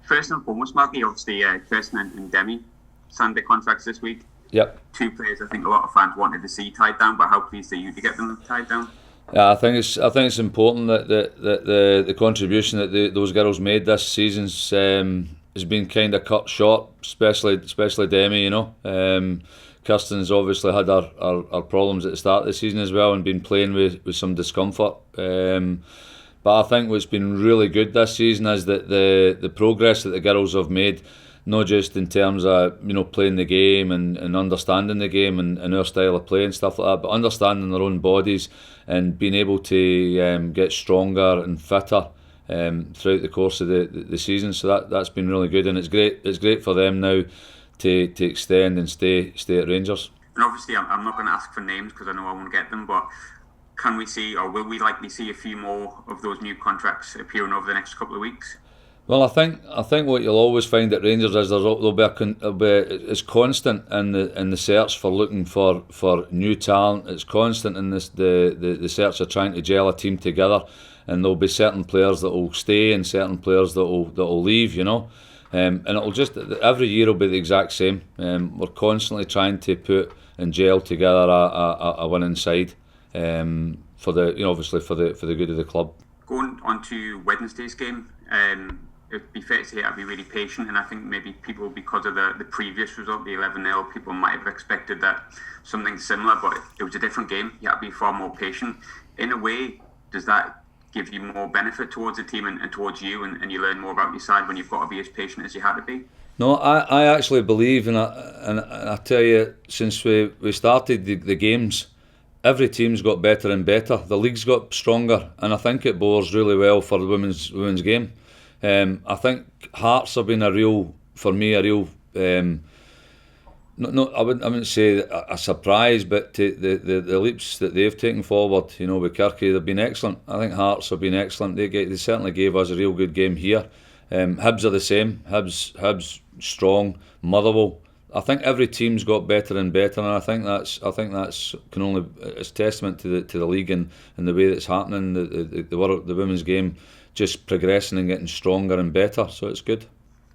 First and foremost, Malky, obviously Kirsten and Demi signed their contracts this week. Yep. Two players I think a lot of fans wanted to see tied down, but how pleased are you to get them tied down? Yeah, I think it's important that the contribution that those girls made this season's has been kind of cut short, especially Demi. You know, Kirsten's obviously had our problems at the start of the season as well, and been playing with some discomfort. But I think what's been really good this season is that the progress that the girls have made, not just in terms of playing the game and understanding the game and our style of play and stuff like that, but understanding their own bodies and being able to get stronger and fitter throughout the course of the season. So that's been really good, and it's great for them now to extend and stay at Rangers. And obviously I'm not going to ask for names because I know I won't get them, but can we see, or will we likely see a few more of those new contracts appearing over the next couple of weeks? Well, I think what you'll always find at Rangers is there'll be it's constant in the search for looking for new talent. It's constant in the search of trying to gel a team together, and there'll be certain players that will stay and certain players that will leave. You know, and it'll just every year will be the exact same. We're constantly trying to put and gel together a winning side. For the obviously for the good of the club. Going on to Wednesday's game, it'd be fair to say I'd be really patient, and I think maybe people, because of the previous result, the 11-0, people might have expected that something similar, but it was a different game. You had to be far more patient. In a way, does that give you more benefit towards the team and towards you, and you learn more about your side when you've got to be as patient as you had to be? No, I actually believe, and I tell you, since we started the games, every team's got better and better. The league's got stronger, and I think it bodes really well for the women's game. I think Hearts have been a real I wouldn't say a surprise, but the leaps that they've taken forward, with Kirky, they've been excellent. I think Hearts have been excellent. They certainly gave us a real good game here. Hibs are the same. Hibs strong, Motherwell. I think every team's got better and better, and I think that's it's testament to the league and the way that's happening. The women's game just progressing and getting stronger and better, so it's good.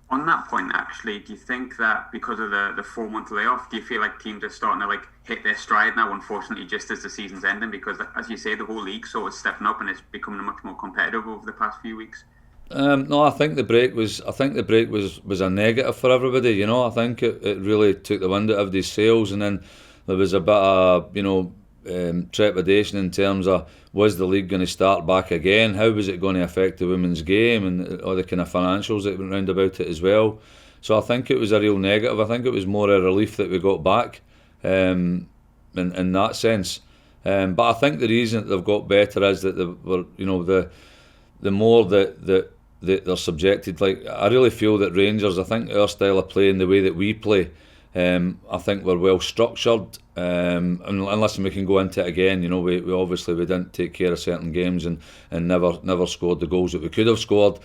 On that point, actually, do you think that because of the 4-month layoff, do you feel like teams are starting to hit their stride now? Unfortunately, just as the season's ending, because as you say, the whole league sort of stepping up and it's becoming much more competitive over the past few weeks. No, I think the break was a negative for everybody. I think it really took the wind out of everybody's sails, and then there was a bit of trepidation in terms of, was the league going to start back again? How was it going to affect the women's game and all the kind of financials that went round about it as well? So I think it was a real negative. I think it was more a relief that we got back in that sense. But I think the reason that they've got better is that the more that they're subjected. I really feel that Rangers, I think our style of play and the way that we play, I think we're well structured. Unless we can go into it again, we obviously didn't take care of certain games and never scored the goals that we could have scored.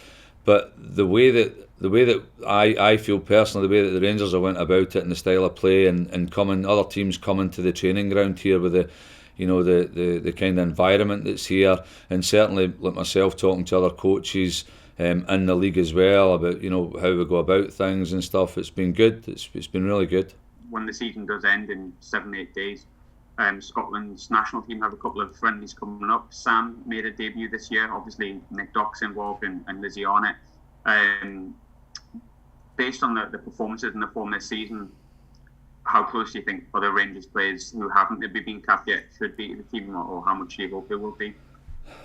But the way that I feel personally, the way that the Rangers have went about it and the style of play and other teams coming to the training ground here with the kind of environment that's here, and certainly like myself talking to other coaches in the league as well about how we go about things and stuff. It's been good. It's been really good. When the season does end in 7-8 days, Scotland's national team have a couple of friendlies coming up. Sam made a debut this year. Obviously, Nick Dock's involved and Lizzie Arnott. Based on the performances and the form this season, how close do you think other Rangers players who haven't maybe been capped yet should be to the team, or how much do you hope they will be?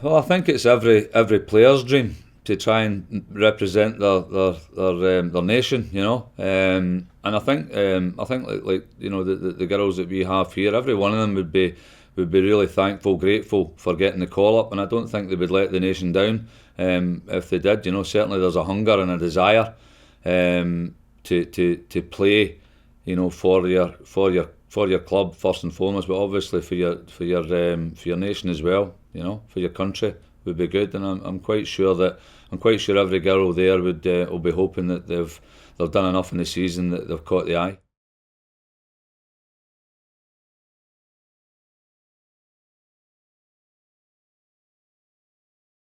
Well, I think it's every player's dream to try and represent their nation, and I think the girls that we have here, every one of them would be really thankful, grateful for getting the call up, and I don't think they would let the nation down if they did. Certainly there's a hunger and a desire to play, for your club first and foremost, but obviously for your nation as well. For your country would be good, and I'm quite sure every girl there will be hoping that they've done enough in the season that they've caught the eye.